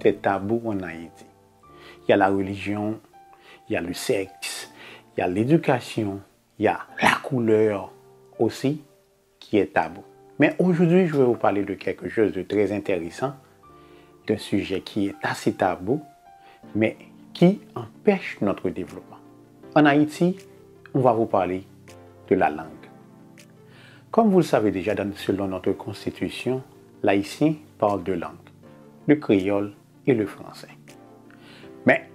des tabous en Haïti. Il y a la religion, il y a le sexe, il y a l'éducation, il y a la couleur aussi qui est tabou. Mais aujourd'hui, je vais vous parler de quelque chose de très intéressant, d'un sujet qui est assez tabou, mais qui empêche notre développement. En Haïti, on va vous parler de la langue. Comme vous le savez déjà, selon notre constitution, l'haïtien parle deux langues, le créole et le français. Mais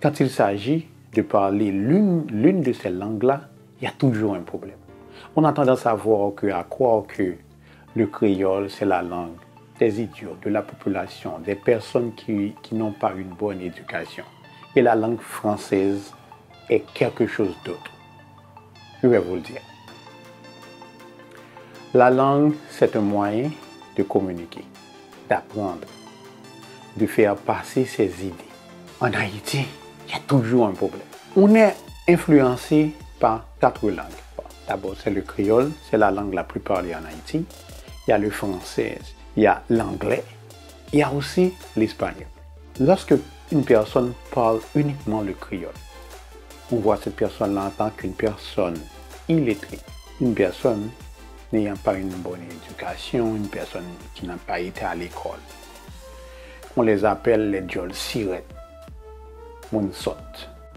quand il s'agit de parler l'une de ces langues-là, il y a toujours un problème. On a tendance à croire que le créole, c'est la langue des idiots, de la population, des personnes qui n'ont pas une bonne éducation. Et la langue française est quelque chose d'autre. Je vais vous le dire. La langue, c'est un moyen de communiquer, d'apprendre, de faire passer ses idées. En Haïti, il y a toujours un problème. On est influencé par 4 langues. D'abord, c'est le créole, c'est la langue la plus parlée en Haïti. Il y a le français, il y a l'anglais, il y a aussi l'espagnol. Lorsque une personne parle uniquement le créole, on voit cette personne-là en tant qu'une personne illettrée, une personne n'ayant pas une bonne éducation, une personne qui n'a pas été à l'école. On les appelle les djol sirettes, moun sot.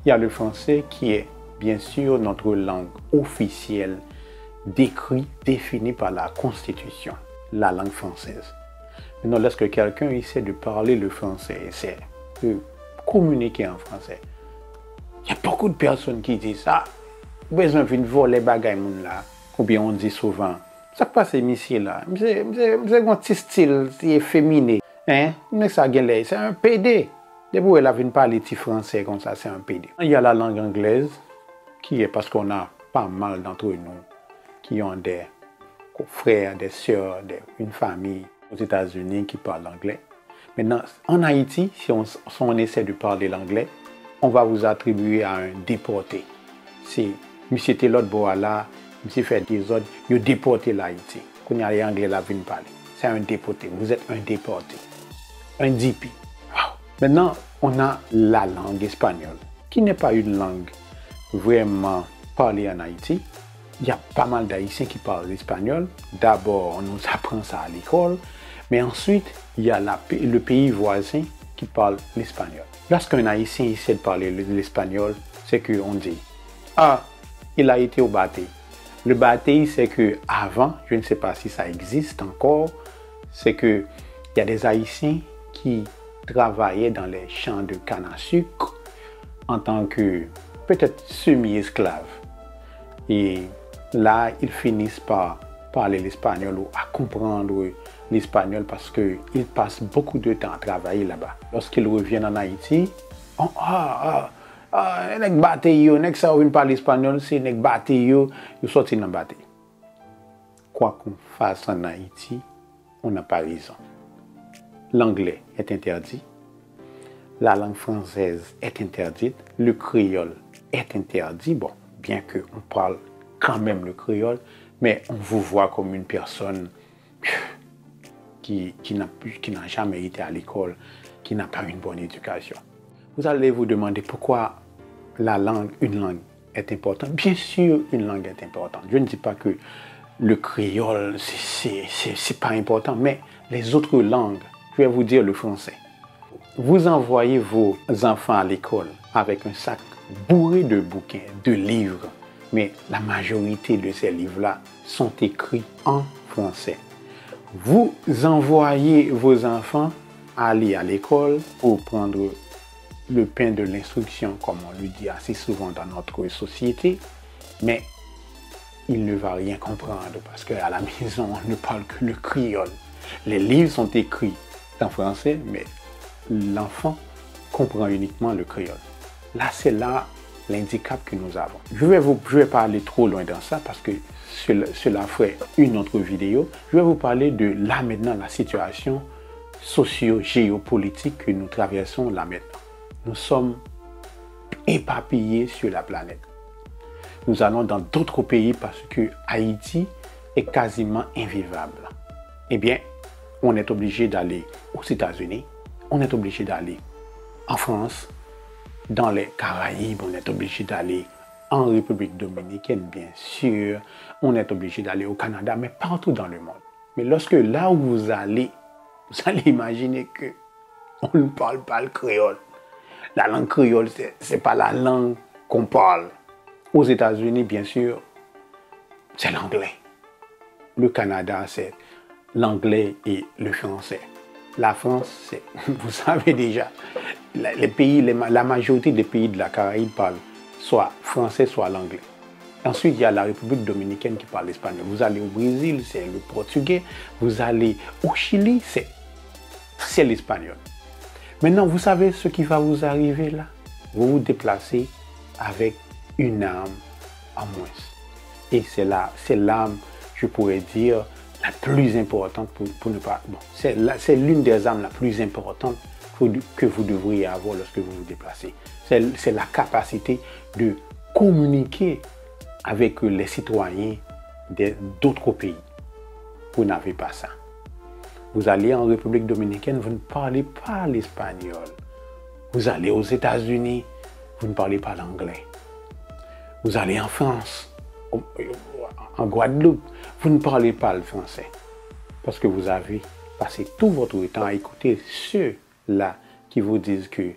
Il y a le français qui est bien sûr notre langue officielle, définie par la Constitution, la langue française. Maintenant, lorsque quelqu'un essaie de parler le français, essaie de communiquer en français, il y a beaucoup de personnes qui disent ça. Besoin de voler bagay moun là. Ou bien on dit souvent, ça passe ici là. C'est un petit style, c'est efféminé. Hein? Mais ça c'est un PD. Depuis où elle a venu parler petit français comme ça, c'est un PD. Il y a la langue anglaise, qui est parce qu'on a pas mal d'entre nous qui ont des frères, des sœurs, une famille aux États-Unis qui parlent anglais. Maintenant, en Haïti, si on essaie de parler l'anglais, on va vous attribuer à un déporté. Si monsieur était l'autre bois là, monsieur fait des autres, il a déporté l'Haïti. Quand il y a les Anglais là viennent parler. C'est un déporté. Vous êtes un déporté. Un DP. Wow. Maintenant, on a la langue espagnole, qui n'est pas une langue vraiment parlée en Haïti. Il y a pas mal d'Haïtiens qui parlent l'espagnol. D'abord, on nous apprend ça à l'école. Mais ensuite, il y a le pays voisin qui parle l'espagnol. Lorsqu'un Haïtien essaie de parler l'espagnol, c'est qu'on dit « Ah, il a été au bâti ». Le bâti, c'est que avant, je ne sais pas si ça existe encore, c'est qu'il y a des Haïtiens qui travaillaient dans les champs de canne à sucre en tant que peut-être semi-esclaves. Et là, ils finissent par parler l'espagnol ou à comprendre l'espagnol parce qu'ils passent beaucoup de temps à travailler là-bas. Lorsqu'ils reviennent en Haïti, nek bate yo, nek sa ou vin parler espagnol, c'est nek bate yo, yo sorti dans bate. Quoi qu'on fasse en Haïti, on n'a pas raison. L'anglais est interdit, la langue française est interdite, le créole est interdit, bon, bien qu'on parle quand même le créole, mais on vous voit comme une personne qui n'a jamais été à l'école, qui n'a pas une bonne éducation. Vous allez vous demander pourquoi une langue est importante. Bien sûr, une langue est importante. Je ne dis pas que le créole, c'est pas important, mais les autres langues, je vais vous dire le français. Vous envoyez vos enfants à l'école avec un sac bourré de bouquins, de livres, mais la majorité de ces livres-là sont écrits en français. Vous envoyez vos enfants aller à l'école pour prendre le pain de l'instruction, comme on le dit assez souvent dans notre société, mais il ne va rien comprendre parce qu'à la maison, on ne parle que le créole. Les livres sont écrits en français, mais l'enfant comprend uniquement le créole. Là, c'est là l'handicap que nous avons. Je vais pas aller trop loin dans ça parce que cela ferait une autre vidéo. Je vais vous parler de là maintenant la situation socio-géopolitique que nous traversons là maintenant. Nous sommes éparpillés sur la planète. Nous allons dans d'autres pays parce que Haïti est quasiment invivable. Eh bien, on est obligé d'aller aux États-Unis, on est obligé d'aller en France, dans les Caraïbes, on est obligé d'aller en République dominicaine, bien sûr, on est obligé d'aller au Canada, mais partout dans le monde. Mais lorsque là où vous allez imaginer que on ne parle pas le créole. La langue créole, ce n'est pas la langue qu'on parle. Aux États-Unis, bien sûr, c'est l'anglais. Le Canada, c'est l'anglais et le français. La France, c'est, vous savez déjà, la majorité des pays de la Caraïbe parlent soit français, soit l'anglais. Ensuite, il y a la République dominicaine qui parle espagnol. Vous allez au Brésil, c'est le portugais. Vous allez au Chili, c'est l'espagnol. Maintenant, vous savez ce qui va vous arriver là? Vous vous déplacez avec une âme en moins. Et c'est l'âme, je pourrais dire, la plus importante pour ne pas... Bon, c'est l'une des âmes la plus importante que vous devriez avoir lorsque vous vous déplacez. C'est la capacité de communiquer avec les citoyens d'autres pays. Vous n'avez pas ça. Vous allez en République dominicaine, vous ne parlez pas l'espagnol. Vous allez aux États-Unis, vous ne parlez pas l'anglais. Vous allez en France, en Guadeloupe, vous ne parlez pas le français. Parce que vous avez passé tout votre temps à écouter ceux-là qui vous disent que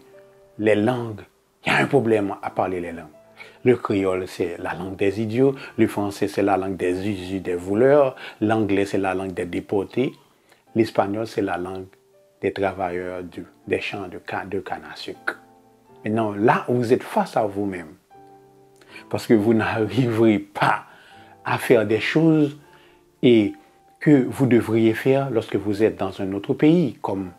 les langues, il y a un problème à parler les langues. Le créole, c'est la langue des idiots. Le français, c'est la langue des usus, des voleurs. L'anglais, c'est la langue des déportés. L'espagnol, c'est la langue des travailleurs des champs de canne à sucre. Maintenant, là, vous êtes face à vous-même. Parce que vous n'arriverez pas à faire des choses et que vous devriez faire lorsque vous êtes dans un autre pays, comme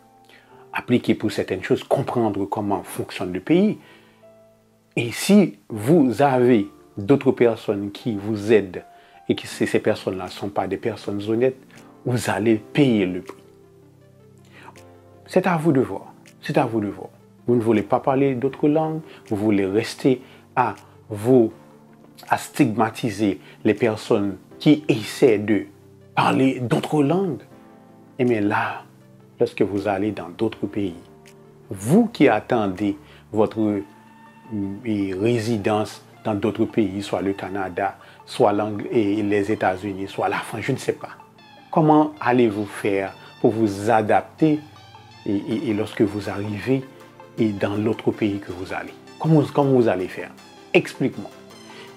appliquer pour certaines choses, comprendre comment fonctionne le pays. Et si vous avez d'autres personnes qui vous aident et que ces personnes-là ne sont pas des personnes honnêtes, vous allez payer le prix. C'est à vous de voir. C'est à vous de voir. Vous ne voulez pas parler d'autres langues, vous voulez rester à stigmatiser les personnes qui essaient de parler d'autres langues. Et bien là, lorsque vous allez dans d'autres pays, vous qui attendez votre résidence dans d'autres pays, soit le Canada, soit les États-Unis, soit la France, je ne sais pas. Comment allez-vous faire pour vous adapter et lorsque vous arrivez et dans l'autre pays que vous allez? Comment vous allez faire? Explique-moi.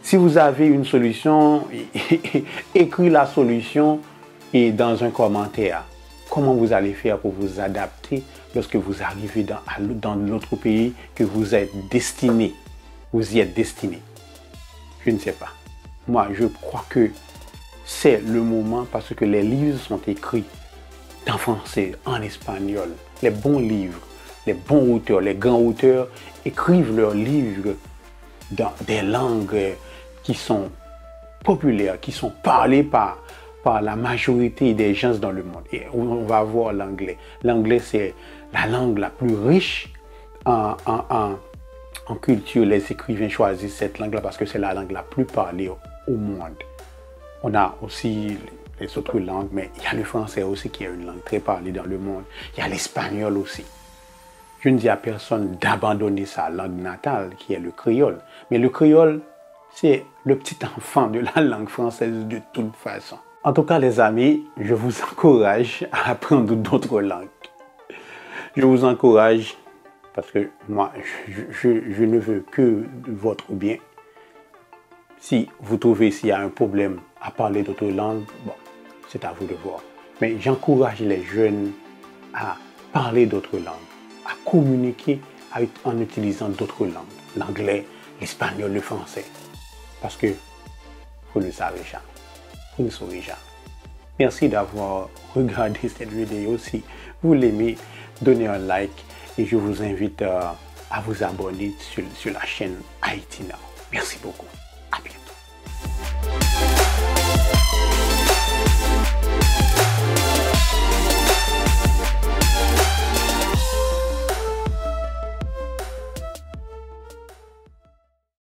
Si vous avez une solution, écris la solution et dans un commentaire. Comment vous allez faire pour vous adapter lorsque vous arrivez dans l'autre pays que vous êtes destiné? Vous y êtes destiné. Je ne sais pas. Moi, je crois que c'est le moment parce que les livres sont écrits en français, en espagnol. Les bons livres, les bons auteurs, les grands auteurs écrivent leurs livres dans des langues qui sont populaires, qui sont parlées par la majorité des gens dans le monde. Et on va voir l'anglais. L'anglais, c'est la langue la plus riche en culture. Les écrivains choisissent cette langue-là parce que c'est la langue la plus parlée au monde. On a aussi les autres langues, mais il y a le français aussi qui est une langue très parlée dans le monde. Il y a l'espagnol aussi. Je ne dis à personne d'abandonner sa langue natale, qui est le créole. Mais le créole, c'est le petit enfant de la langue française de toute façon. En tout cas, les amis, je vous encourage à apprendre d'autres langues. Je vous encourage, parce que moi, je ne veux que votre bien. Si vous trouvez s'il y a un problème à parler d'autres langues, bon, c'est à vous de voir. Mais j'encourage les jeunes à parler d'autres langues, à communiquer en utilisant d'autres langues. L'anglais, l'espagnol, le français. Parce que vous ne savez jamais. Vous ne saurez jamais. Merci d'avoir regardé cette vidéo. Si vous l'aimez, donnez un like et je vous invite à vous abonner sur la chaîne Haïti Now. Merci beaucoup.